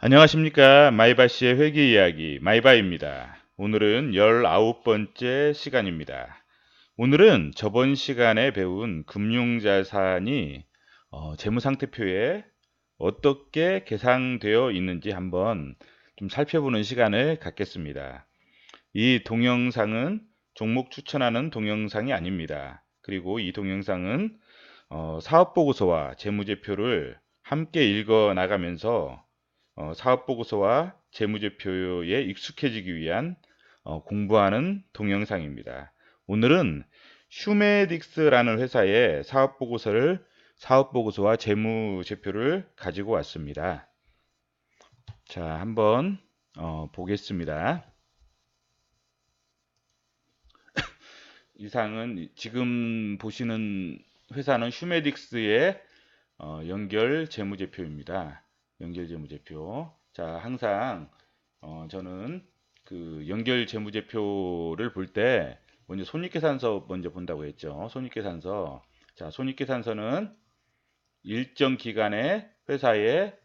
안녕하십니까. 마이바씨의 회계 이야기 마이바입니다. 오늘은 19번째 시간입니다. 오늘은 저번 시간에 배운 금융자산이 재무상태표에 어떻게 계상되어 있는지 한번 좀 살펴보는 시간을 갖겠습니다. 이 동영상은 종목 추천하는 동영상이 아닙니다. 그리고 이 동영상은 사업보고서와 재무제표를 함께 읽어 나가면서 사업보고서와 재무제표에 익숙해지기 위한 공부하는 동영상입니다. 오늘은 휴메딕스라는 회사의 사업보고서와 재무제표를 가지고 왔습니다. 자, 한번 보겠습니다. 이상은 지금 보시는 회사는 휴메딕스의 연결 재무제표입니다. 연결 재무제표. 자, 항상 저는 그 연결 재무제표를 볼 때 먼저 손익계산서 먼저 본다고 했죠. 손익계산서. 자, 손익계산서는 일정 기간에 회사의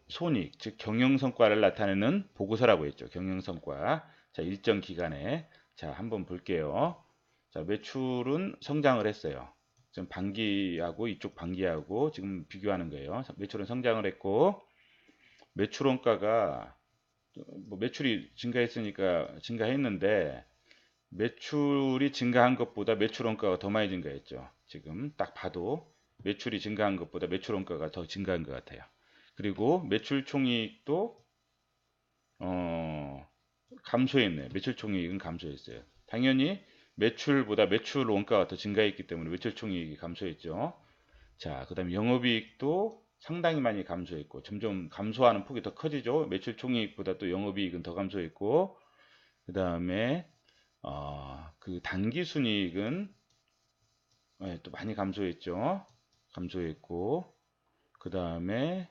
손익, 즉 경영성과를 나타내는 보고서라고 했죠. 경영성과. 자, 일정 기간에. 자, 한번 볼게요. 자, 매출은 성장을 했어요. 지금 반기하고 이쪽 반기하고 지금 비교하는 거예요. 매출은 성장을 했고 매출 원가가 뭐 매출이 증가했으니까 증가했는데 매출이 증가한 것보다 매출 원가가 더 많이 증가했죠. 지금 딱 봐도 매출이 증가한 것보다 매출 원가가 더 증가한 것 같아요. 그리고 매출 총이익도 감소했네. 매출 총이익은 감소했어요. 당연히 매출보다 매출 원가가 더 증가했기 때문에 매출 총이익이 감소했죠. 자, 그 다음에 영업이익도 상당히 많이 감소했고 점점 감소하는 폭이 더 커지죠. 매출 총이익보다 또 영업이익은 더 감소했고 그 다음에 그 당기순이익은 또 많이 감소했죠. 감소했고 그 다음에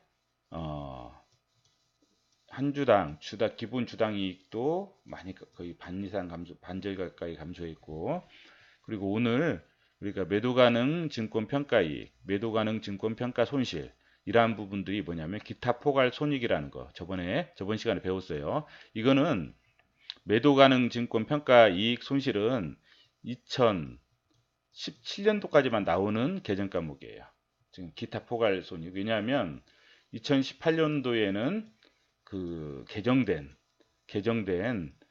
한 주당 기본 주당 이익도 많이 거의 반 이상 반절 가까이 감소했고 그리고 오늘 우리가 매도 가능 증권 평가이익, 매도 가능 증권 평가 손실 이러한 부분들이 뭐냐면 기타 포괄 손익이라는 거 저번 시간에 배웠어요. 이거는 매도 가능 증권 평가 이익 손실은 2017년도까지만 나오는 계정 과목이에요. 지금 기타 포괄 손익. 왜냐하면 2018년도에는 그 개정된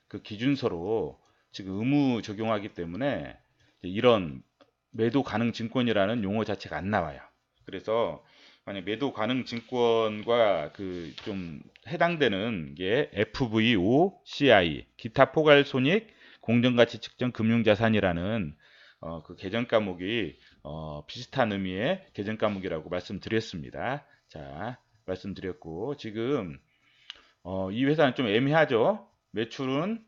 그 기준서로 지금 의무 적용하기 때문에 이런 매도 가능 증권이라는 용어 자체가 안 나와요. 그래서 만약 매도 가능 증권과 그 좀 해당되는 게 FVOCI 기타 포괄 손익 공정가치 측정 금융자산이라는 그 개정 과목이 비슷한 의미의 개정 과목이라고 말씀드렸습니다. 자, 말씀드렸고 지금 이 회사는 좀 애매하죠. 매출은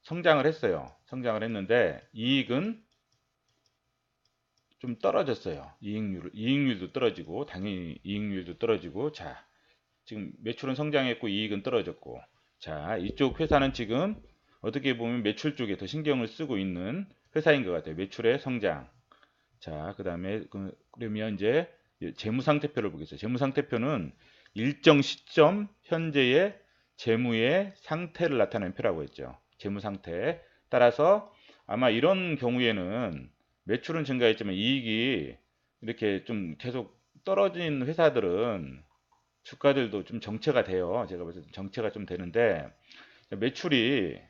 성장을 했어요. 성장을 했는데 이익은 좀 떨어졌어요. 이익률도 떨어지고 당연히 이익률도 떨어지고 자, 지금 매출은 성장했고 이익은 떨어졌고 자, 이쪽 회사는 지금 어떻게 보면 매출 쪽에 더 신경을 쓰고 있는 회사인 것 같아요. 매출의 성장. 자, 그다음에 그러면 이제 재무상태표를 보겠습니다. 재무상태표는 일정 시점 현재의 재무의 상태를 나타내는 표라고 했죠. 재무 상태. 따라서 아마 이런 경우에는 매출은 증가했지만 이익이 이렇게 좀 계속 떨어진 회사들은 주가들도 좀 정체가 돼요. 제가 봤을 때 정체가 좀 되는데 매출이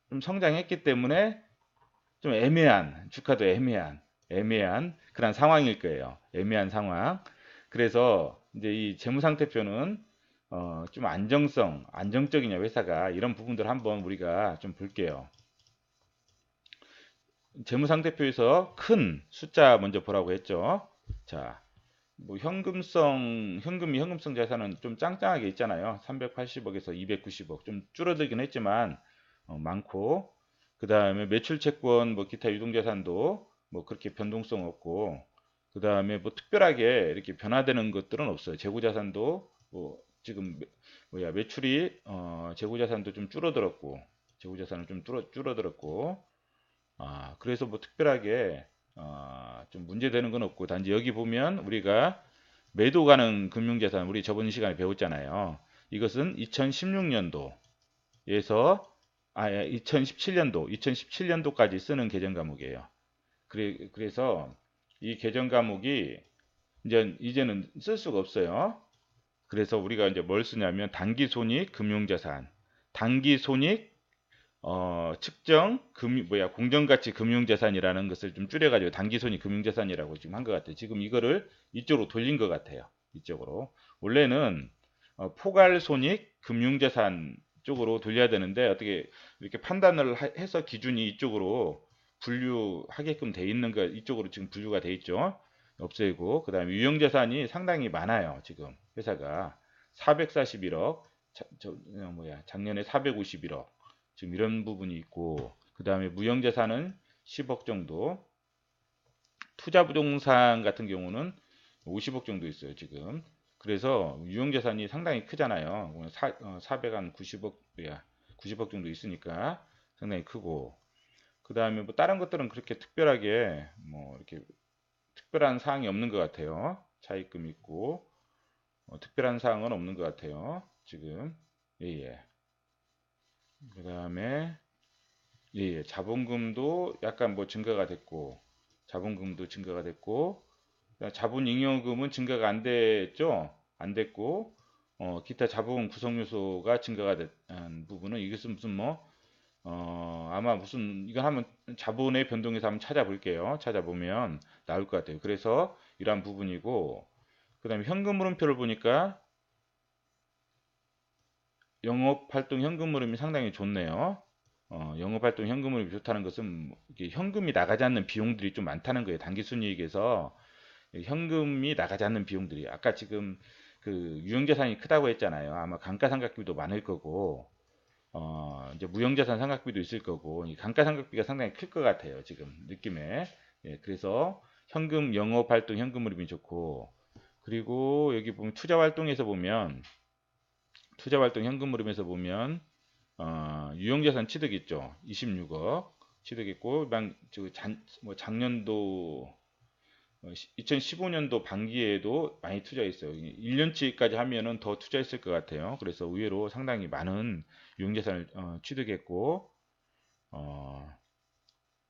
좀 성장했기 때문에 좀 애매한 주가도 애매한 그런 상황일 거예요. 애매한 상황. 그래서 이제 이 재무상태표는 좀 안정적이냐 회사가 이런 부분들 한번 우리가 좀 볼게요. 재무상태표에서 큰 숫자 먼저 보라고 했죠. 자, 뭐 현금성 자산은 좀 짱짱하게 있잖아요. 380억에서 290억 좀 줄어들긴 했지만 많고 그 다음에 매출 채권 뭐 기타 유동자산도 뭐 그렇게 변동성 없고 그 다음에 뭐 특별하게 이렇게 변화되는 것들은 없어요. 재고자산도 뭐 지금 매출이 재고자산도 좀 줄어들었고 재고자산은 좀 줄어들었고 그래서 뭐 특별하게 좀 문제되는 건 없고 단지 여기 보면 우리가 매도 가능 금융자산 우리 저번 시간에 배웠잖아요. 이것은 2016년도에서 2017년도까지 쓰는 계정 과목이에요. 그래서 이 계정 과목이 이제는 쓸 수가 없어요. 그래서 우리가 이제 뭘 쓰냐면 단기 손익 금융자산, 단기 손익 측정 공정가치 금융자산이라는 것을 좀 줄여가지고 단기손익 금융자산이라고 지금 한 것 같아요. 지금 이거를 이쪽으로 돌린 것 같아요. 이쪽으로. 원래는 포괄손익 금융자산 쪽으로 돌려야 되는데 어떻게 이렇게 판단을 해서 기준이 이쪽으로 분류하게끔 돼 있는 거 이쪽으로 지금 분류가 돼 있죠. 없애고 그다음에 유형자산이 상당히 많아요. 지금 회사가 441억, 작년에 451억. 지금 이런 부분이 있고 그 다음에 무형자산은 10억 정도, 투자부동산 같은 경우는 50억 정도 있어요 지금. 그래서 유형자산이 상당히 크잖아요. 490억 90억 정도 있으니까 상당히 크고 그 다음에 뭐 다른 것들은 그렇게 특별하게 뭐 이렇게 특별한 사항이 없는 것 같아요. 차입금 있고 특별한 사항은 없는 것 같아요 지금. 예. 그 다음에 자본금도 약간 뭐 증가가 됐고, 자본금도 증가가 됐고, 자본잉여금은 증가가 안 됐죠? 안 됐고, 기타 자본 구성 요소가 증가가 된 부분은 이것은 무슨 아마 무슨 이거 하면 자본의 변동에서 한번 찾아볼게요. 찾아보면 나올 것 같아요. 그래서 이러한 부분이고, 그 다음에 현금 물음표를 보니까 영업활동 현금 흐름이 상당히 좋네요. 영업활동 현금 흐름이 좋다는 것은 이게 현금이 나가지 않는 비용들이 좀 많다는 거예요. 단기순이익에서 현금이 나가지 않는 비용들이 아까 지금 그 유형자산이 크다고 했잖아요. 아마 감가상각비도 많을 거고 이제 무형자산 상각비도 있을 거고 이 감가상각비가 상당히 클 것 같아요. 지금 느낌에. 예, 그래서 현금 영업활동 현금 흐름이 좋고 그리고 여기 보면 투자활동에서 보면 투자활동 현금 흐름에서 보면 유형자산 취득 있죠. 26억 취득 있고 작년도 2015년도 반기에도 많이 투자했어요. 1년치까지 하면은 더 투자했을 것 같아요. 그래서 의외로 상당히 많은 유형자산을 취득했고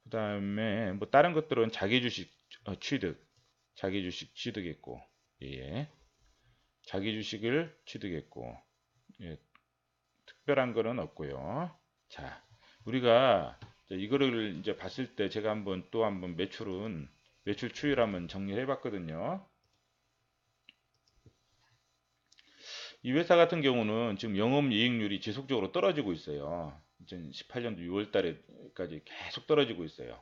그다음에 뭐 다른 것들은 자기주식 자기주식 취득했고 예. 자기주식을 취득했고 예. 특별한 거는 없고요. 자, 우리가 이거를 이제 봤을 때 제가 또 한번 매출 추이를 한번 정리해 봤거든요. 이 회사 같은 경우는 지금 영업이익률이 지속적으로 떨어지고 있어요. 2018년도 6월 달에까지 계속 떨어지고 있어요.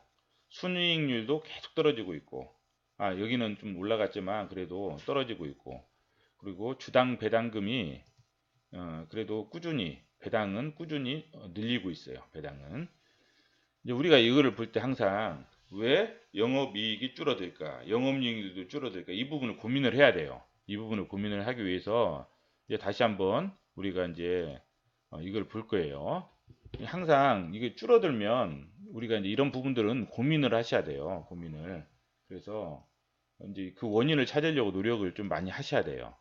순이익률도 계속 떨어지고 있고, 여기는 좀 올라갔지만 그래도 떨어지고 있고, 그리고 주당 배당금이 그래도 배당은 꾸준히 늘리고 있어요. 배당은. 이제 우리가 이거를 볼 때 항상 왜 영업이익이 줄어들까? 영업이익률도 줄어들까? 이 부분을 고민을 해야 돼요. 이 부분을 고민을 하기 위해서 이제 다시 한번 우리가 이제 이걸 볼 거예요. 항상 이게 줄어들면 우리가 이제 이런 부분들은 고민을 하셔야 돼요. 고민을. 그래서 이제 그 원인을 찾으려고 노력을 좀 많이 하셔야 돼요.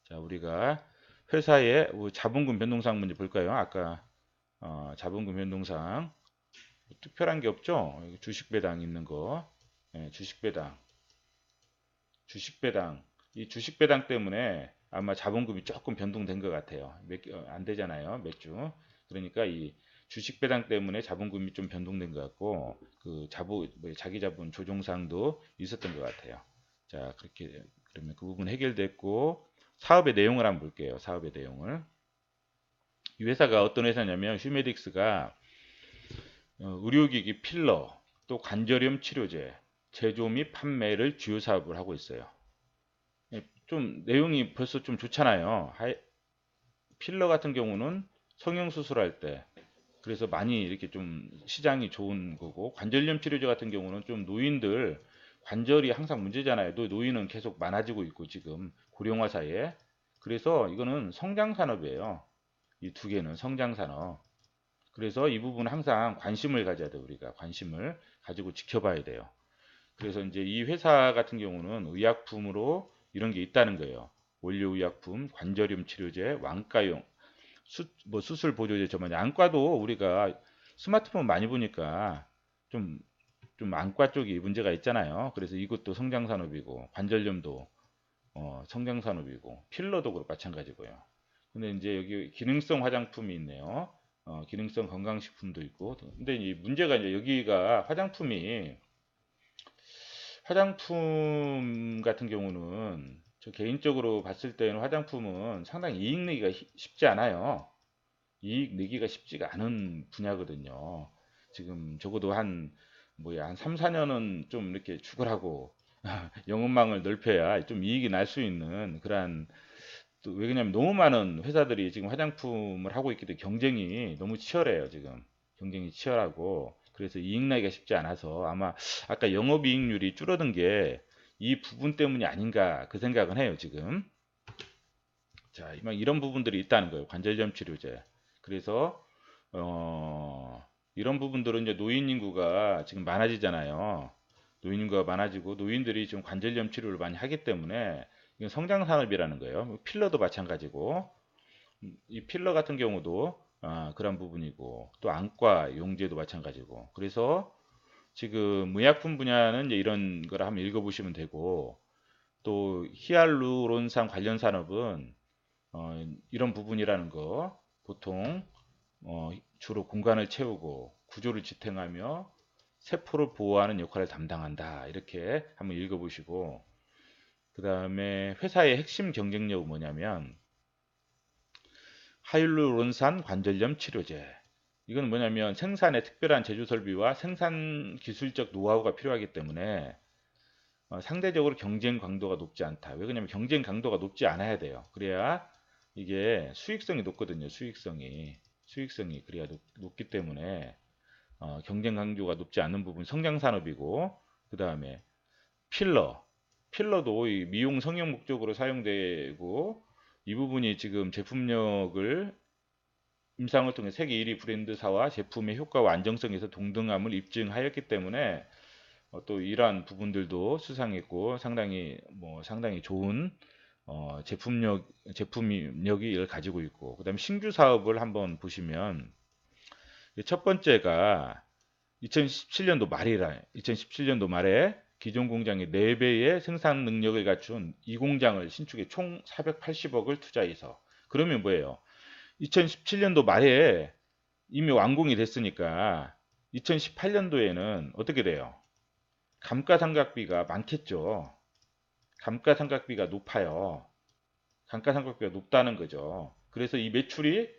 자, 우리가 회사의 자본금 변동사항 문제 볼까요? 아까 자본금 변동사항 특별한 게 없죠? 주식 배당 있는 거, 주식 배당, 이 주식 배당 때문에 아마 자본금이 조금 변동된 것 같아요. 안 되잖아요, 몇 주. 그러니까 이 주식 배당 때문에 자본금이 좀 변동된 것 같고, 자기 자본 조정사항도 있었던 것 같아요. 자, 그러면 그 부분 해결됐고, 사업의 내용을 한번 볼게요. 사업의 내용을. 이 회사가 어떤 회사냐면 휴메딕스가 의료기기 필러, 또 관절염 치료제, 제조 및 판매를 주요 사업을 하고 있어요. 좀 내용이 벌써 좀 좋잖아요. 필러 같은 경우는 성형수술할 때 그래서 많이 이렇게 좀 시장이 좋은 거고 관절염 치료제 같은 경우는 좀 노인들 관절이 항상 문제잖아요. 또 노인은 계속 많아지고 있고 지금 고령화 사이에 그래서 이거는 성장 산업이에요. 이 두 개는 성장 산업. 그래서 이 부분은 항상 관심을 가져야 돼요. 우리가 관심을 가지고 지켜봐야 돼요. 그래서 이제 이 회사 같은 경우는 의약품으로 이런 게 있다는 거예요. 원료의약품, 관절염 치료제, 완가용, 뭐 수술 보조제 저만 안과도 우리가 스마트폰 많이 보니까 좀 안과 쪽이 문제가 있잖아요. 그래서 이것도 성장 산업이고 관절염도 성장 산업이고 필러도 그렇고 마찬가지고요. 근데 이제 여기 기능성 화장품이 있네요. 기능성 건강식품도 있고. 근데 이 문제가 이제 여기가 화장품 같은 경우는 저 개인적으로 봤을 때는 화장품은 상당히 이익 내기가 쉽지 않아요. 이익 내기가 쉽지가 않은 분야거든요. 지금 적어도 한 3, 4년은 좀 이렇게 죽으라고 영업망을 넓혀야 좀 이익이 날 수 있는 그러한 또 왜냐면 너무 많은 회사들이 지금 화장품을 하고 있기 때문에 경쟁이 너무 치열해요, 지금. 경쟁이 치열하고 그래서 이익 나기가 쉽지 않아서 아마 아까 영업이익률이 줄어든 게 이 부분 때문이 아닌가 그 생각은 해요, 지금. 자, 이런 부분들이 있다는 거예요. 관절염 치료제. 그래서 이런 부분들은 이제 노인 인구가 지금 많아지잖아요. 노인 인구가 많아지고 노인들이 지금 관절염 치료를 많이 하기 때문에 이건 성장 산업이라는 거예요. 필러도 마찬가지고 이 필러 같은 경우도 그런 부분이고 또 안과 용제도 마찬가지고 그래서 지금 의약품 분야는 이제 이런 걸 한번 읽어보시면 되고 또 히알루론산 관련 산업은 이런 부분이라는 거 보통 주로 공간을 채우고 구조를 지탱하며 세포를 보호하는 역할을 담당한다. 이렇게 한번 읽어보시고 그 다음에 회사의 핵심 경쟁력은 뭐냐면 하이루론산 관절염 치료제. 이건 뭐냐면 생산에 특별한 제조 설비와 생산 기술적 노하우가 필요하기 때문에 상대적으로 경쟁 강도가 높지 않다. 왜 그러냐면 경쟁 강도가 높지 않아야 돼요. 그래야 이게 수익성이 높거든요. 수익성이 그래야 높기 때문에 경쟁 강도가 높지 않은 부분 성장 산업이고 그 다음에 필러도 이 미용 성형 목적으로 사용되고 이 부분이 지금 제품력을 임상을 통해 세계 1위 브랜드사와 제품의 효과와 안정성에서 동등함을 입증하였기 때문에 또 이러한 부분들도 수상했고 상당히 좋은 제품력이 이걸 가지고 있고 그다음에 신규 사업을 한번 보시면 첫 번째가 2017년도 말에 기존 공장의 4배의 생산 능력을 갖춘 이 공장을 신축에 총 480억을 투자해서 그러면 뭐예요? 2017년도 말에 이미 완공이 됐으니까 2018년도에는 어떻게 돼요? 감가상각비가 많겠죠. 감가상각비가 높아요. 감가상각비가 높다는 거죠. 그래서 이 매출이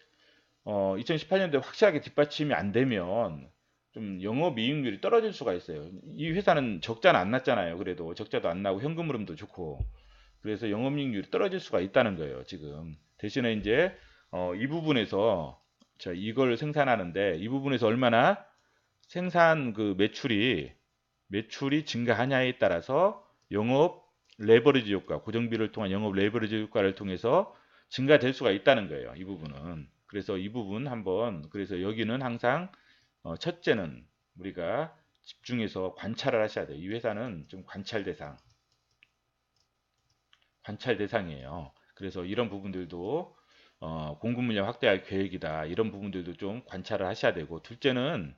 2018년도에 확실하게 뒷받침이 안 되면 좀 영업이익률이 떨어질 수가 있어요. 이 회사는 적자는 안 났잖아요. 그래도 적자도 안 나고 현금 흐름도 좋고 그래서 영업이익률이 떨어질 수가 있다는 거예요. 지금 대신에 이제 이 부분에서 자 이걸 생산하는데 이 부분에서 얼마나 생산 그 매출이 증가하냐에 따라서 영업 레버리지 효과, 고정비를 통한 영업 레버리지 효과를 통해서 증가될 수가 있다는 거예요. 이 부분은. 그래서 이 부분 한번 그래서 여기는 항상 첫째는 우리가 집중해서 관찰을 하셔야 돼요. 이 회사는 좀 관찰 대상이에요. 그래서 이런 부분들도 공급 물량 확대할 계획이다. 이런 부분들도 좀 관찰을 하셔야 되고 둘째는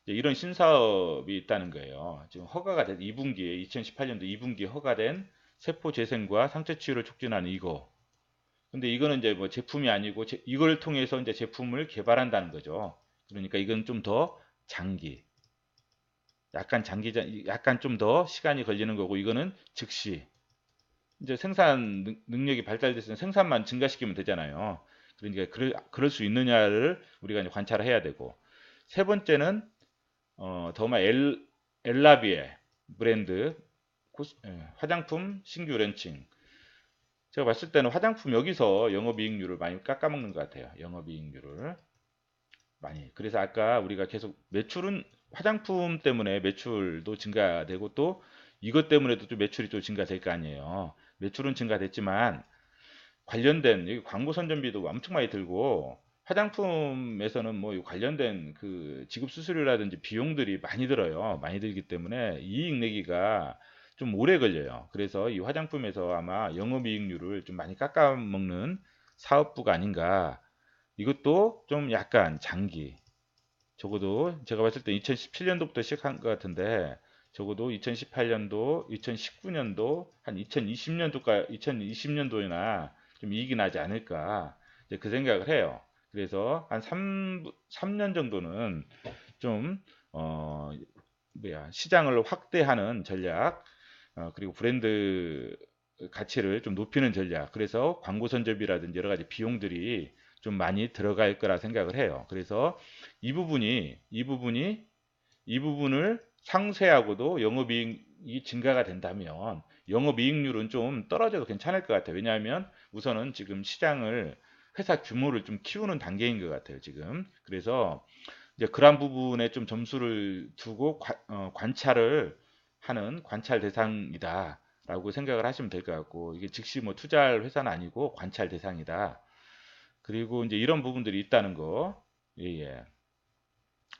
이런 신사업이 있다는 거예요. 지금 허가가 된 2분기에 2018년도 2분기에 허가된 세포 재생과 상처 치유를 촉진하는 이거. 근데 이거는 이제 뭐 제품이 아니고 이걸 통해서 이제 제품을 개발한다는 거죠. 그러니까 이건 좀 더 장기, 약간 좀 더 시간이 걸리는 거고 이거는 즉시 이제 생산 능력이 발달됐으면 생산만 증가시키면 되잖아요. 그러니까 그럴 수 있느냐를 우리가 이제 관찰을 해야 되고 세 번째는 더마 엘라비에 브랜드 화장품 신규 런칭. 제가 봤을 때는 화장품 여기서 영업이익률을 많이 깎아먹는 것 같아요. 영업이익률을 많이. 그래서 아까 우리가 계속 매출은 화장품 때문에 매출도 증가되고 또 이것 때문에도 좀 매출이 또 증가될 거 아니에요. 매출은 증가됐지만 관련된 여기 광고 선전비도 엄청 많이 들고 화장품에서는 뭐 관련된 그 지급 수수료라든지 비용들이 많이 들어요. 많이 들기 때문에 이익 내기가 좀 오래 걸려요. 그래서 이 화장품에서 아마 영업이익률을 좀 많이 깎아먹는 사업부가 아닌가. 이것도 좀 약간 장기, 적어도 제가 봤을 때 2017년도부터 시작한 것 같은데 적어도 2018년도, 2019년도, 한 2020년도나 좀 이익이 나지 않을까 이제 그 생각을 해요. 그래서 한 3년 정도는 좀 시장을 확대하는 전략, 그리고 브랜드 가치를 좀 높이는 전략. 그래서 광고 선접이라든지 여러 가지 비용들이 좀 많이 들어갈 거라 생각을 해요. 그래서 이 부분을 상쇄하고도 영업이익이 증가가 된다면 영업이익률은 좀 떨어져도 괜찮을 것 같아요. 왜냐하면 우선은 지금 시장을 회사 규모를 좀 키우는 단계인 것 같아요. 지금. 그래서 이제 그런 부분에 좀 점수를 두고 관찰을 하는 관찰 대상이다라고 생각을 하시면 될 것 같고 이게 즉시 뭐 투자할 회사는 아니고 관찰 대상이다. 그리고 이제 이런 부분들이 있다는 거. 예, 예.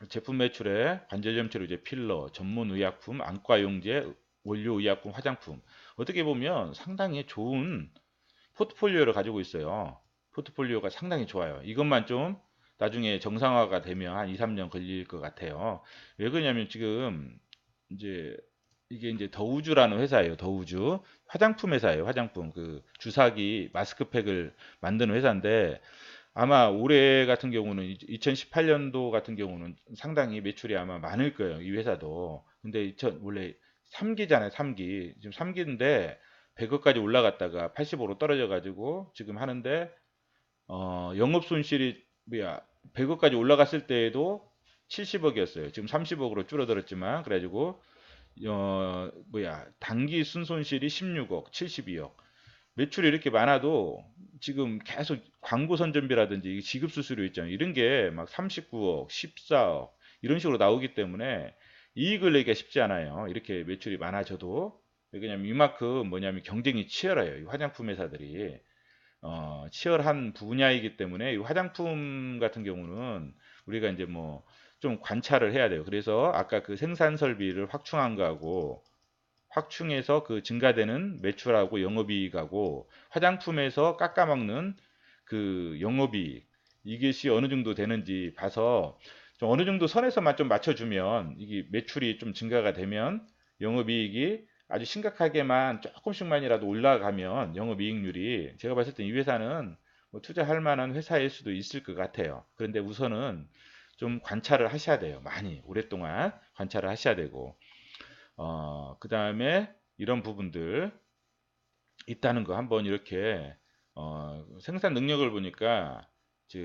제품 매출에 관절염 치료 제 필러, 전문 의약품, 안과용제, 원료 의약품, 화장품. 어떻게 보면 상당히 좋은 포트폴리오를 가지고 있어요. 포트폴리오가 상당히 좋아요. 이것만 좀 나중에 정상화가 되면 한 2, 3년 걸릴 것 같아요. 왜 그러냐면 지금 이제 이게 이제 더우주라는 회사예요. 더우주. 화장품 회사예요. 화장품. 그 주사기 마스크팩을 만드는 회사인데 아마 올해 같은 경우는 2018년도 같은 경우는 상당히 매출이 아마 많을 거예요. 이 회사도. 근데 원래 3기잖아요. 3기. 지금 3기인데 100억까지 올라갔다가 80으로 떨어져 가지고 지금 하는데 영업 손실이 100억까지 올라갔을 때에도 70억이었어요. 지금 30억으로 줄어들었지만 그래가지고 단기 순손실이 16억, 72억. 매출이 이렇게 많아도 지금 계속 광고 선전비라든지 지급 수수료 있잖아요. 이런 게 막 39억, 14억 이런 식으로 나오기 때문에 이익을 내기가 쉽지 않아요. 이렇게 매출이 많아져도. 왜냐면 이만큼 뭐냐면 경쟁이 치열해요. 이 화장품 회사들이. 치열한 분야이기 때문에 이 화장품 같은 경우는 우리가 이제 뭐 좀 관찰을 해야 돼요. 그래서 아까 그 생산 설비를 확충한 거하고 확충해서 그 증가되는 매출하고 영업이익하고 화장품에서 깎아먹는 그 영업이익 이것이 어느 정도 되는지 봐서 좀 어느 정도 선에서만 좀 맞춰주면 이게 매출이 좀 증가가 되면 영업이익이 아주 심각하게만 조금씩만이라도 올라가면 영업이익률이 제가 봤을 때 이 회사는 뭐 투자할 만한 회사일 수도 있을 것 같아요. 그런데 우선은 좀 관찰을 하셔야 돼요. 많이 오랫동안 관찰을 하셔야 되고 그 다음에 이런 부분들 있다는 거 한번 이렇게 생산 능력을 보니까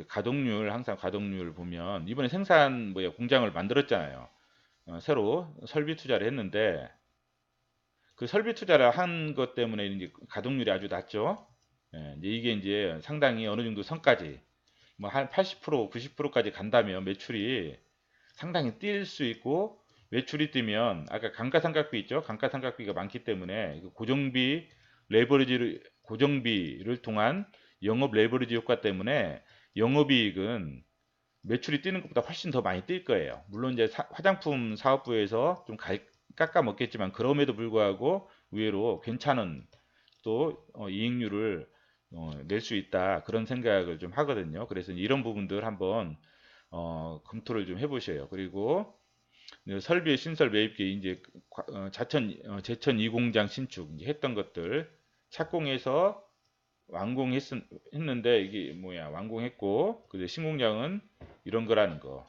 가동률 항상 가동률 보면 이번에 생산 공장을 만들었잖아요. 새로 설비 투자를 했는데 그 설비 투자를 한 것 때문에 이제 가동률이 아주 낮죠. 예, 이제 이게 이제 상당히 어느 정도 선까지 뭐 한 80%, 90%까지 간다면 매출이 상당히 뛸 수 있고 매출이 뛰면 아까 감가상각비 있죠? 감가상각비가 많기 때문에 고정비 고정비를 통한 영업 레버리지 효과 때문에 영업이익은 매출이 뛰는 것보다 훨씬 더 많이 뛸 거예요. 물론 이제 화장품 사업부에서 좀 깎아 먹겠지만 그럼에도 불구하고 의외로 괜찮은 또 이익률을 낼 수 있다 그런 생각을 좀 하거든요. 그래서 이런 부분들 한번 검토를 좀 해보셔요. 그리고 설비의 신설 매입기 이제 제천 2공장 신축 이제 했던 것들 착공해서 완공했는데 이게 뭐야 완공했고 그 신공장은 이런 거라는 거.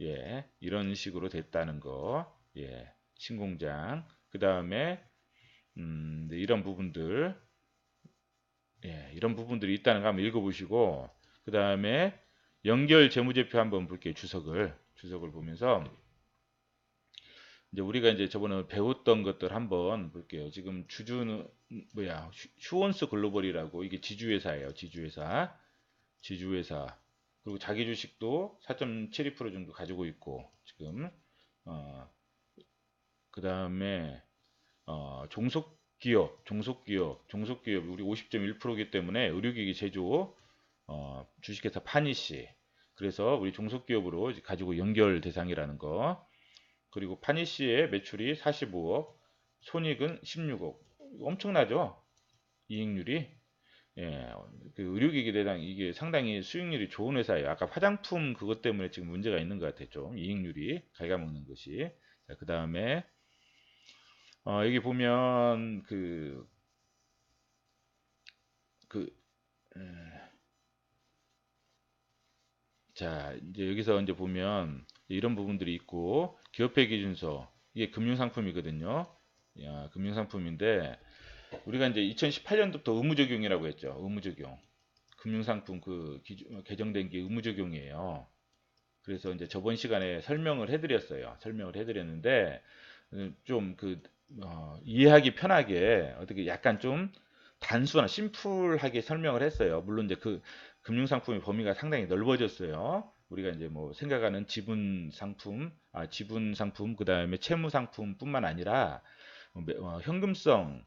예, 이런 식으로 됐다는 거. 예, 신공장. 그 다음에 네, 이런 부분들, 예, 이런 부분들이 있다는 거 한번 읽어보시고, 그 다음에 연결 재무제표 한번 볼게요. 주석을 보면서 이제 우리가 이제 저번에 배웠던 것들 한번 볼게요. 지금 주주는 휴원스 글로벌이라고 이게 지주회사예요. 지주회사. 그리고 자기 주식도 4.72% 정도 가지고 있고 지금 그 다음에 종속기업 우리 50.1%이기 때문에 의료기기 제조 주식회사 파니시 그래서 우리 종속기업으로 가지고 연결 대상이라는 거 그리고 파니시의 매출이 45억 손익은 16억. 엄청나죠? 이익률이. 예, 그 의료기기 대상 이게 상당히 수익률이 좋은 회사예요. 아까 화장품 그것 때문에 지금 문제가 있는 것 같아요. 좀 이익률이 갉아먹는 것이. 자, 그 다음에 여기 보면 그 자, 이제 여기서 이제 보면 이런 부분들이 있고 기업회 기준서 이게 금융상품이거든요. 야, 금융상품인데 우리가 이제 2018년도부터 의무적용이라고 했죠. 의무적용. 금융상품 개정된 게 의무적용이에요. 그래서 이제 저번 시간에 설명을 해드렸어요. 설명을 해드렸는데 좀 이해하기 편하게 어떻게 약간 좀 단순한 심플하게 설명을 했어요. 물론 이제 그 금융상품의 범위가 상당히 넓어졌어요. 우리가 이제 뭐 생각하는 지분 상품, 그 다음에 채무 상품뿐만 아니라 현금성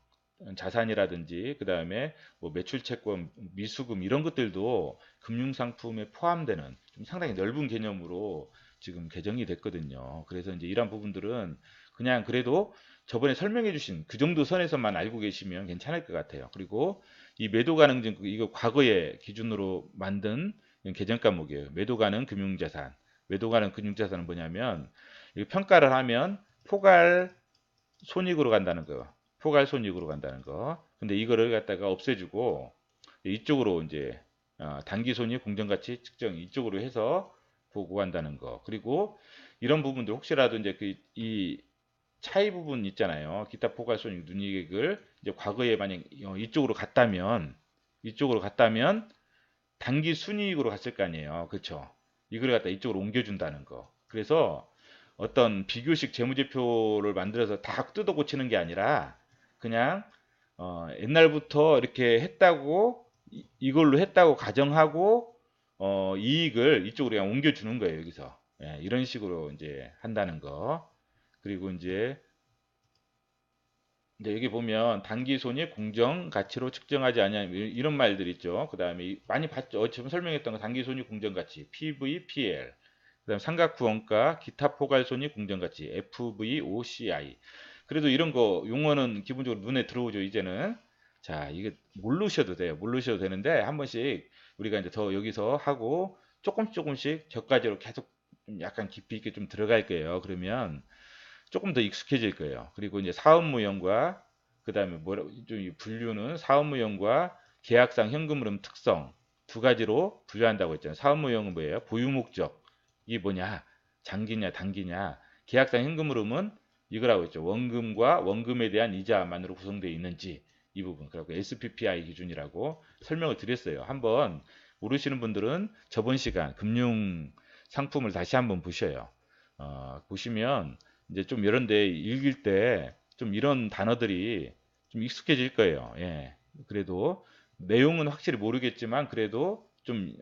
자산이라든지 그 다음에 뭐 매출 채권, 미수금 이런 것들도 금융상품에 포함되는 좀 상당히 넓은 개념으로 지금 개정이 됐거든요. 그래서 이제 이런 부분들은 그냥 그래도 저번에 설명해 주신 그 정도 선에서만 알고 계시면 괜찮을 것 같아요. 그리고 이 매도 가능 증권 이거 과거의 기준으로 만든 개정 과목이에요. 매도 가능 금융자산. 매도 가능 금융자산은 뭐냐면 평가를 하면 포괄 손익으로 간다는 거. 포괄 손익으로 간다는 거. 근데 이거를 갖다가 없애주고 이쪽으로 이제 단기 손익 공정가치 측정 이쪽으로 해서 보고한다는 거. 그리고 이런 부분들 혹시라도 이제 이 차이 부분 있잖아요. 기타 포괄 손익 눈이익을 이제 과거에 만약 이쪽으로 갔다면 단기 순이익으로 갔을 거 아니에요. 그렇죠? 이걸 갖다 이쪽으로 옮겨준다는 거. 그래서 어떤 비교식 재무제표를 만들어서 다 뜯어 고치는 게 아니라 그냥 옛날부터 이렇게 했다고 이걸로 했다고 가정하고 이익을 이쪽으로 그냥 옮겨주는 거예요. 여기서 예, 이런 식으로 이제 한다는 거. 그리고 이제 여기 보면 단기 손익 공정 가치로 측정하지 않냐 이런 말들 있죠. 그 다음에 많이 봤죠. 지금 설명했던 거 단기 손익 공정 가치 PV, PL. 그다음 삼각부 원가, 기타 포괄 손익 공정 가치 FVOCI. 그래도 이런 거 용어는 기본적으로 눈에 들어오죠. 이제는 자 이게 모르셔도 돼요. 모르셔도 되는데 한 번씩 우리가 이제 더 여기서 하고 조금씩 저까지로 계속 약간 깊이 있게 좀 들어갈 거예요. 그러면 조금 더 익숙해질 거예요. 그리고 이제 사업무형과 그다음에 뭐라 좀 분류는 사업무형과 계약상 현금 흐름 특성 두 가지로 분류한다고 했잖아요. 사업무형은 뭐예요? 보유 목적 이게 뭐냐? 장기냐 단기냐? 계약상 현금 흐름은 이거라고 했죠. 원금과 원금에 대한 이자만으로 구성되어 있는지 이 부분 그리고 SPPI 기준이라고 설명을 드렸어요. 한번 모르시는 분들은 저번 시간 금융 상품을 다시 한번 보셔요. 보시면 이제 좀 이런 데 읽을 때 좀 이런 단어들이 좀 익숙해질 거예요. 예. 그래도 내용은 확실히 모르겠지만 그래도 좀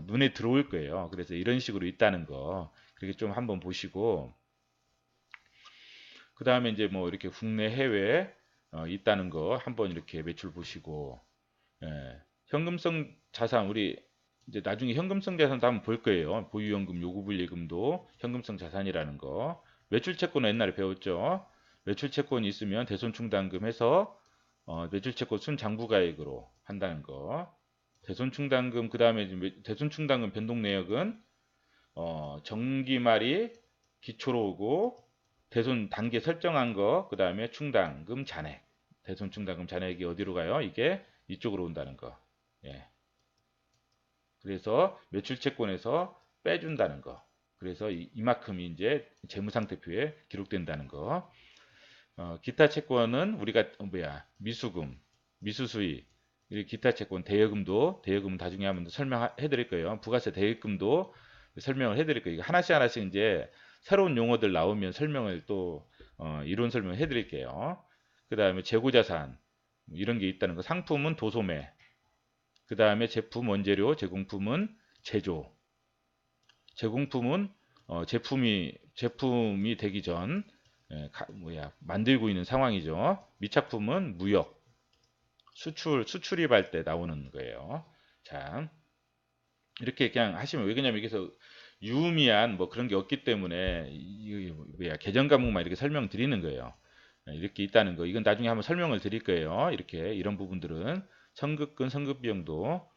눈에 들어올 거예요. 그래서 이런 식으로 있다는 거 그렇게 좀 한번 보시고 그 다음에 이제 뭐 이렇게 국내 해외 있다는 거 한번 이렇게 매출 보시고 예. 현금성 자산 우리 이제 나중에 현금성 자산도 한번 볼 거예요. 보유연금, 요구불예금도 현금성 자산이라는 거. 매출채권은 옛날에 배웠죠. 매출채권이 있으면 대손충당금 해서 매출채권 순장부가액으로 한다는 거. 대손충당금 그 다음에 대손충당금 변동내역은 정기 말이 기초로 오고 대손 단계 설정한 거, 그 다음에 충당금 잔액. 대손 충당금 잔액이 어디로 가요? 이게 이쪽으로 온다는 거. 예. 그래서 매출 채권에서 빼준다는 거. 그래서 이만큼이 이제 재무상태표에 기록된다는 거. 기타 채권은 우리가 미수금, 미수수익, 기타 채권, 대여금은 나중에 한번 설명해 드릴 거예요. 부가세 대여금도 설명을 해 드릴 거예요. 하나씩 이제 새로운 용어들 나오면 설명을 또 이론 설명을 해 드릴게요. 그 다음에 재고자산 이런 게 있다는 거. 상품은 도소매, 그 다음에 제품 원재료, 제공품은 제조. 제공품은 제품이 되기 전 만들고 있는 상황이죠. 미착품은 무역, 수출입할 때 나오는 거예요. 자, 이렇게 그냥 하시면 왜냐면 여기서 유의미한 뭐 그런 게 없기 때문에 개정 과목만 이렇게 설명드리는 거예요. 이렇게 있다는 거. 이건 나중에 한번 설명을 드릴 거예요. 이렇게 이런 부분들은 선급금, 선급비용도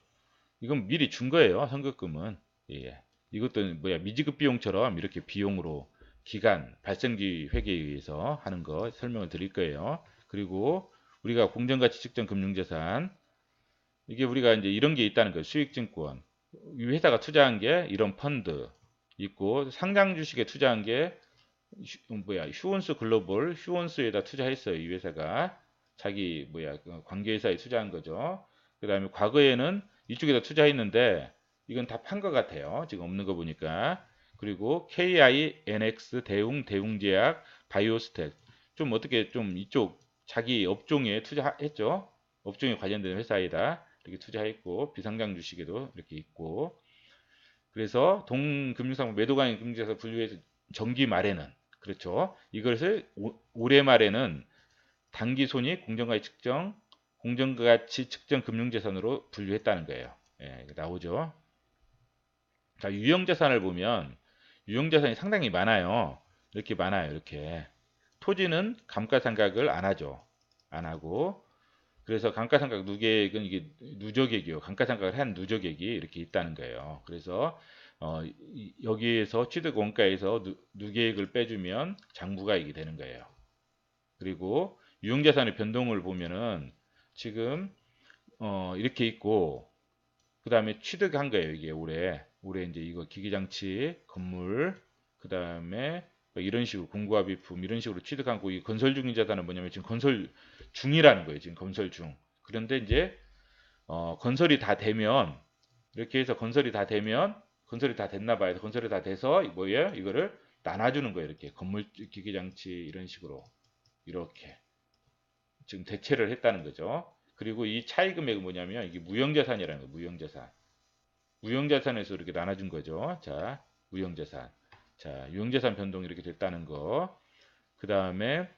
이건 미리 준 거예요. 선급금은. 예. 이것도 뭐야 미지급 비용처럼 이렇게 비용으로 기간 발생지 회계에 의해서 하는 거 설명을 드릴 거예요. 그리고 우리가 공정가치 측정 금융자산 이게 우리가 이제 이런 게 있다는 거예요. 수익증권. 이 회사가 투자한 게 이런 펀드 있고 상장 주식에 투자한 게 뭐야 휴원스 글로벌 휴원스에다 투자했어요. 이 회사가 자기 뭐야 그 관계회사에 투자한 거죠. 그다음에 과거에는 이쪽에다 투자했는데 이건 다 판 것 같아요. 지금 없는 거 보니까. 그리고 KINX 대웅제약 바이오스텍 좀 어떻게 좀 이쪽 자기 업종에 투자했죠. 업종에 관련된 회사에다 이렇게 투자했고 비상장 주식에도 이렇게 있고 그래서 동금융상품 매도가액 금융에서 분류해서 정기 말에는 그렇죠. 이것을 올해 말에는 단기 손익 공정가치 측정 금융자산으로 분류했다는 거예요. 예, 나오죠. 자, 유형자산을 보면 유형자산이 상당히 많아요. 이렇게 많아요. 이렇게 토지는 감가상각을 안 하죠. 안 하고 그래서 감가상각 누계액은 이게 누적액이요. 감가상각을 한 누적액이 이렇게 있다는 거예요. 그래서 여기에서 취득 원가에서 누계액을 빼주면 장부가액이 되는 거예요. 그리고 유형자산의 변동을 보면은 지금 이렇게 있고 그 다음에 취득한 거예요. 이게 올해 이제 이거 기기장치 건물 그 다음에 이런 식으로 공구와 비품 이런 식으로 취득하고 이 건설 중인 자산은 뭐냐면 지금 건설 중이라는 거예요. 지금 건설 중. 그런데 이제 건설이 다 되면 이렇게 해서 건설이 다 됐나 봐요. 건설이 다 돼서 뭐예요? 이거를 나눠주는 거예요. 이렇게 건물 기기장치 이런 식으로 이렇게 지금 대체를 했다는 거죠. 그리고 이 차이 금액은 뭐냐면 이게 무형자산이라는 거예요. 무형자산. 무형자산에서 이렇게 나눠준 거죠. 자, 무형자산. 자, 유형자산 변동이 이렇게 됐다는 거. 그 다음에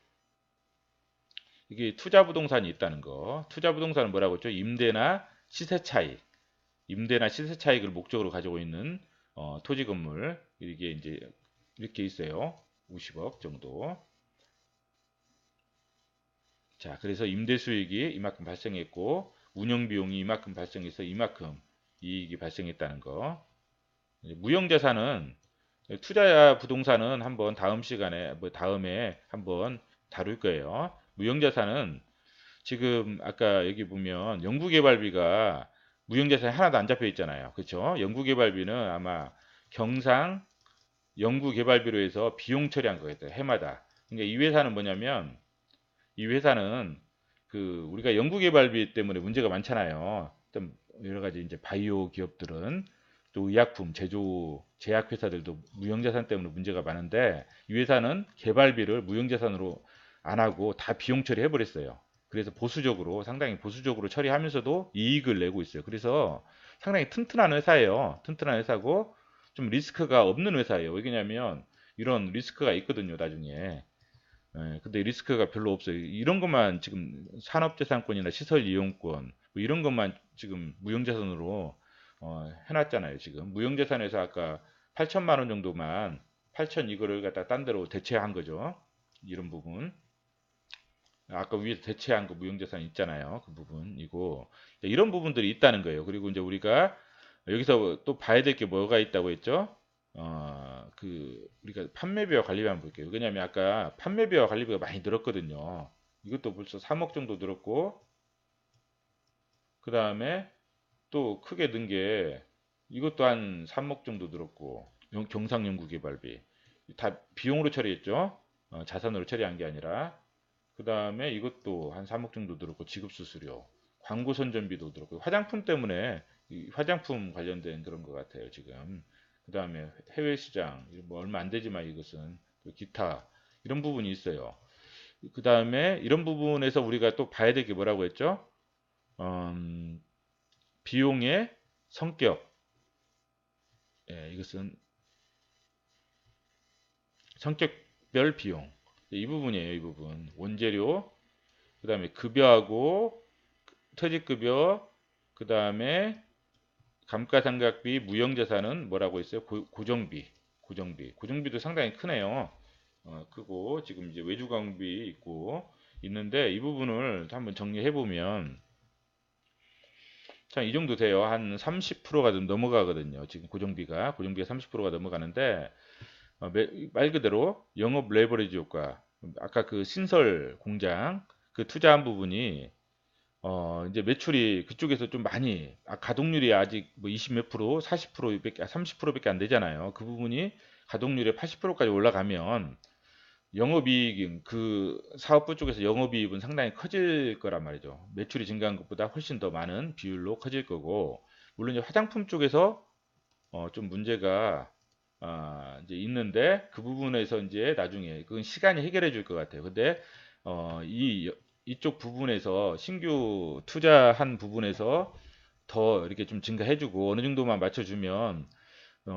이게 투자부동산이 있다는 거. 투자부동산은 뭐라고 했죠? 임대나 시세 차익. 임대나 시세 차익을 목적으로 가지고 있는 토지 건물. 이게 이제 이렇게 있어요. 50억 정도. 자, 그래서 임대 수익이 이만큼 발생했고 운영 비용이 이만큼 발생해서 이만큼 이익이 발생했다는 거. 무형자산은 투자 부동산은 한번 다음 시간에 뭐 다음에 한번 다룰 거예요. 무형자산은 지금 아까 여기 보면 연구개발비가 무형자산에 하나도 안 잡혀 있잖아요. 그렇죠? 연구개발비는 아마 경상 연구개발비로 해서 비용 처리한 거겠죠. 해마다. 그러니까 이 회사는 뭐냐면 이 회사는 그 우리가 연구개발비 때문에 문제가 많잖아요. 좀 여러 가지 이제 바이오 기업들은 또 의약품 제조 제약회사들도 무형자산 때문에 문제가 많은데 이 회사는 개발비를 무형자산으로 안 하고 다 비용 처리해 버렸어요. 그래서 보수적으로 상당히 보수적으로 처리하면서도 이익을 내고 있어요. 그래서 상당히 튼튼한 회사예요. 튼튼한 회사고 좀 리스크가 없는 회사예요. 왜냐면 이런 리스크가 있거든요, 나중에. 예, 근데 리스크가 별로 없어요. 이런 것만 지금 산업재산권이나 시설 이용권 뭐 이런 것만 지금 무형자산으로 해놨잖아요. 지금 무형자산에서 아까 8천만 원 정도만 8천 이거를 갖다 딴 데로 대체한 거죠. 이런 부분. 아까 위에서 대체한 거 무형자산 있잖아요. 그 부분이고 이런 부분들이 있다는 거예요. 그리고 이제 우리가 여기서 또 봐야 될 게 뭐가 있다고 했죠? 그 우리가 판매비와 관리비 한번 볼게요. 왜냐하면 아까 판매비와 관리비가 많이 늘었거든요. 이것도 벌써 3억 정도 늘었고 그 다음에 또 크게 는 게 이것도 한 3억 정도 늘었고 경상연구개발비 다 비용으로 처리했죠. 자산으로 처리한 게 아니라 그 다음에 이것도 한 3억 정도 늘었고 지급수수료 광고 선전비도 늘었고 화장품 때문에 화장품 관련된 그런 것 같아요 지금. 그 다음에 해외 시장 뭐 얼마 안 되지만 이것은 또 기타 이런 부분이 있어요. 그 다음에 이런 부분에서 우리가 또 봐야 될 게 뭐라고 했죠? 비용의 성격. 예, 이것은 성격별 비용. 이 부분이에요. 이 부분. 원재료, 그 다음에 급여하고 퇴직급여, 그 다음에 감가상각비, 무형자산은 뭐라고 했어요? 고정비. 고정비도 상당히 크네요. 크고 지금 이제 외주 공급이 있고 있는데 이 부분을 한번 정리해 보면 자, 이 정도 돼요. 한 30%가 좀 넘어가거든요. 지금 고정비가 30%가 넘어가는데 말 그대로 영업 레버리지 효과. 아까 그 신설 공장 그 투자한 부분이 이제 매출이 그쪽에서 좀 많이 가동률이 아직 뭐 20 몇 프로, 40%밖에 30%밖에 안 되잖아요. 그 부분이 가동률이 80%까지 올라가면 영업이익은 그 사업부 쪽에서 영업이익은 상당히 커질 거란 말이죠. 매출이 증가한 것보다 훨씬 더 많은 비율로 커질 거고, 물론 이제 화장품 쪽에서 좀 문제가 이제 있는데 그 부분에서 이제 나중에 그건 시간이 해결해 줄 것 같아요. 근데 이쪽 부분에서 신규 투자한 부분에서 더 이렇게 좀 증가해주고 어느 정도만 맞춰주면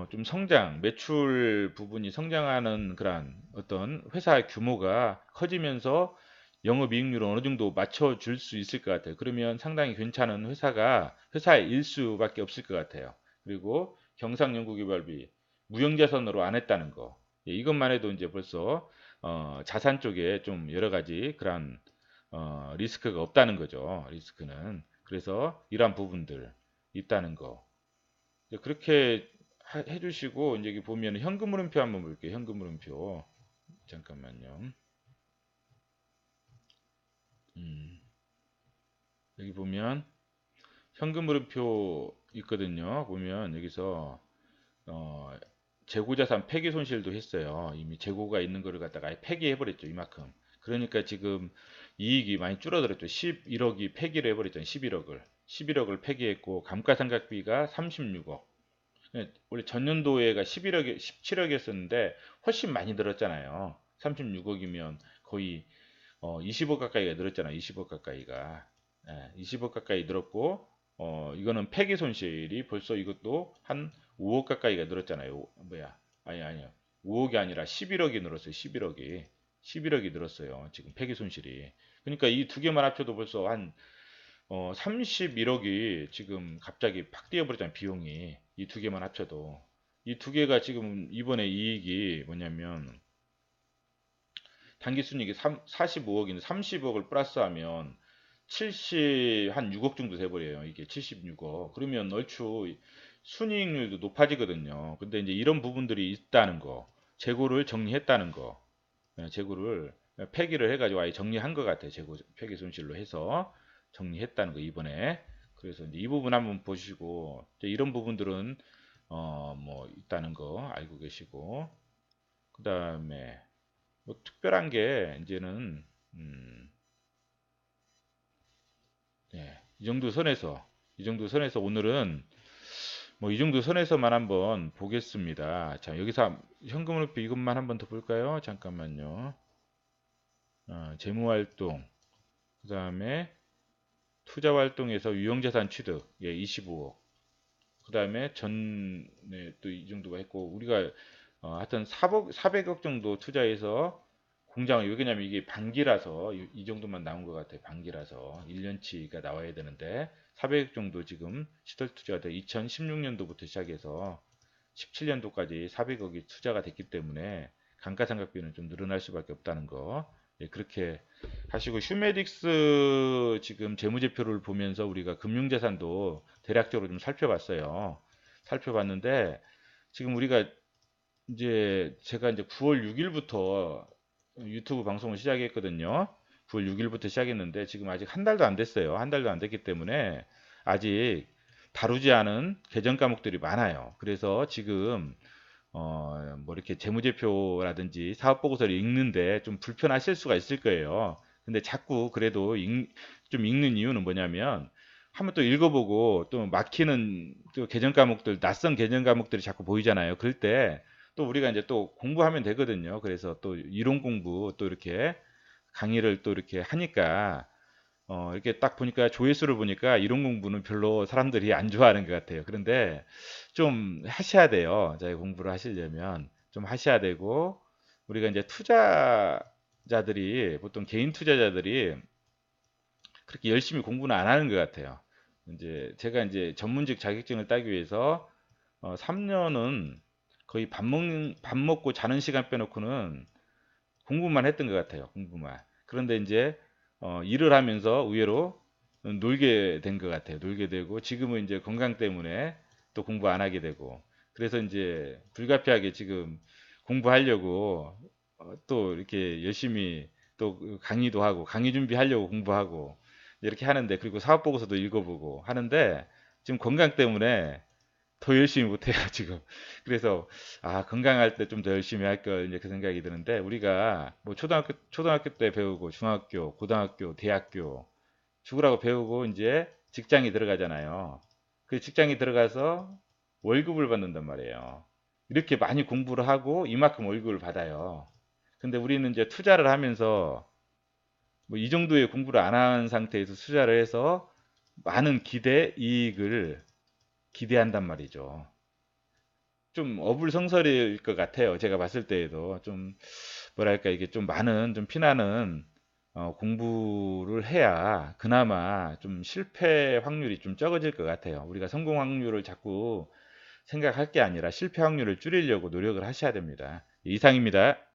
좀 매출 부분이 성장하는 그런 어떤 회사 규모가 커지면서 영업이익률을 어느 정도 맞춰줄 수 있을 것 같아요. 그러면 상당히 괜찮은 회사의 일수밖에 없을 것 같아요. 그리고 경상연구개발비 무형자산으로 안 했다는 거. 예, 이것만 해도 이제 벌써 자산 쪽에 좀 여러 가지 그런 리스크가 없다는 거죠. 리스크는. 그래서 이러한 부분들 있다는 거. 그렇게 해주시고 이제 여기 보면 현금 흐름표 한번 볼게요. 현금 흐름표 잠깐만요. 음, 여기 보면 현금 흐름표 있거든요. 보면 여기서 어, 재고자산 폐기 손실도 했어요. 이미 재고가 있는 거를 갖다가 아예 폐기해버렸죠. 이만큼. 그러니까 지금 이익이 많이 줄어들었죠. 11억이 폐기를 해버렸잖아요. 11억을. 11억을 폐기했고 감가상각비가 36억. 원래 전년도에가 11억, 17억이었었는데 훨씬 많이 늘었잖아요. 36억이면 거의 20억 가까이가 늘었잖아요. 20억 가까이가. 20억 가까이 늘었고 이거는 폐기 손실이 벌써 이것도 한 5억 가까이가 늘었잖아요. 뭐야? 아니요. 5억이 아니라 11억이 늘었어요. 11억이. 11억이 늘었어요. 지금 폐기 손실이. 그러니까 이 두 개만 합쳐도 벌써 한 31억이 지금 갑자기 팍 뛰어버렸잖아요. 비용이. 이 두 개만 합쳐도. 이 두 개가 지금 이번에 이익이 뭐냐면 당기순이익이 45억인데 30억을 플러스하면 한 6억 정도 돼버려요. 이게 76억. 그러면 얼추 순이익률도 높아지거든요. 근데 이제 이런 부분들이 있다는 거. 재고를 정리했다는 거. 재고를 폐기를 해가지고 아예 정리한 것 같아요. 재고 폐기 손실로 해서 정리했다는 거 이번에. 그래서 이제 이 부분 한번 보시고 이런 부분들은 뭐 있다는 거 알고 계시고 그 다음에 뭐 특별한 게 이제는 예, 이 정도 선에서 오늘은 뭐 이 정도 선에서만 한번 보겠습니다. 자, 여기서 현금흐름표 이것만 한번 더 볼까요? 잠깐만요. 재무활동, 그 다음에 투자활동에서 유형자산 취득, 예, 25억. 그 다음에 전에 또 이 정도가 했고, 우리가 하여튼 400억 정도 투자해서 공장을, 왜냐면 이게 반기라서 이 정도만 나온 것 같아요. 반기라서 1년치가 나와야 되는데 400억 정도 지금 시설 투자가 돼 2016년도부터 시작해서 17년도까지 400억이 투자가 됐기 때문에 감가상각비는 좀 늘어날 수밖에 없다는 거. 예, 그렇게 하시고 휴메딕스 지금 재무제표를 보면서 우리가 금융자산도 대략적으로 좀 살펴봤어요. 살펴봤는데 지금 우리가 이제 제가 이제 9월 6일부터 유튜브 방송을 시작했거든요. 9월 6일부터 시작했는데 지금 아직 한 달도 안 됐어요. 한 달도 안 됐기 때문에 아직 다루지 않은 개정 과목들이 많아요. 그래서 지금 뭐 이렇게 재무제표라든지 사업보고서를 읽는데 좀 불편하실 수가 있을 거예요. 근데 자꾸 그래도 좀 읽는 이유는 뭐냐면 한번 또 읽어보고 또 막히는 또 개정 과목들, 낯선 개정 과목들이 자꾸 보이잖아요. 그럴 때 또 우리가 이제 또 공부하면 되거든요. 그래서 또 이론 공부 또 이렇게 강의를 또 이렇게 하니까 이렇게 딱 보니까 조회수를 보니까 이론 공부는 별로 사람들이 안 좋아하는 것 같아요. 그런데 좀 하셔야 돼요. 자기 공부를 하시려면 좀 하셔야 되고 우리가 이제 투자자들이 보통 개인 투자자들이 그렇게 열심히 공부는 안 하는 것 같아요. 이제 제가 이제 전문직 자격증을 따기 위해서 3년은 거의 밥 먹고 자는 시간 빼놓고는 공부만 했던 것 같아요. 공부만. 그런데 이제 일을 하면서 의외로 놀게 된 것 같아요. 놀게 되고 지금은 이제 건강 때문에 또 공부 안 하게 되고 그래서 이제 불가피하게 지금 공부하려고 또 이렇게 열심히 또 강의도 하고 강의 준비하려고 공부하고 이렇게 하는데 그리고 사업 보고서도 읽어보고 하는데 지금 건강 때문에 더 열심히 못해요 지금. 그래서 아 건강할 때 좀 더 열심히 할 걸 이제 그 생각이 드는데 우리가 뭐 초등학교 때 배우고 중학교, 고등학교, 대학교 죽으라고 배우고 이제 직장에 들어가잖아요. 그 직장에 들어가서 월급을 받는단 말이에요. 이렇게 많이 공부를 하고 이만큼 월급을 받아요. 근데 우리는 이제 투자를 하면서 뭐 이 정도의 공부를 안 한 상태에서 투자를 해서 많은 이익을 기대한단 말이죠. 좀 어불성설일 것 같아요. 제가 봤을 때에도 좀 뭐랄까 이게 좀 많은 좀 피나는 공부를 해야 그나마 좀 실패 확률이 좀 적어질 것 같아요. 우리가 성공 확률을 자꾸 생각할 게 아니라 실패 확률을 줄이려고 노력을 하셔야 됩니다. 이상입니다.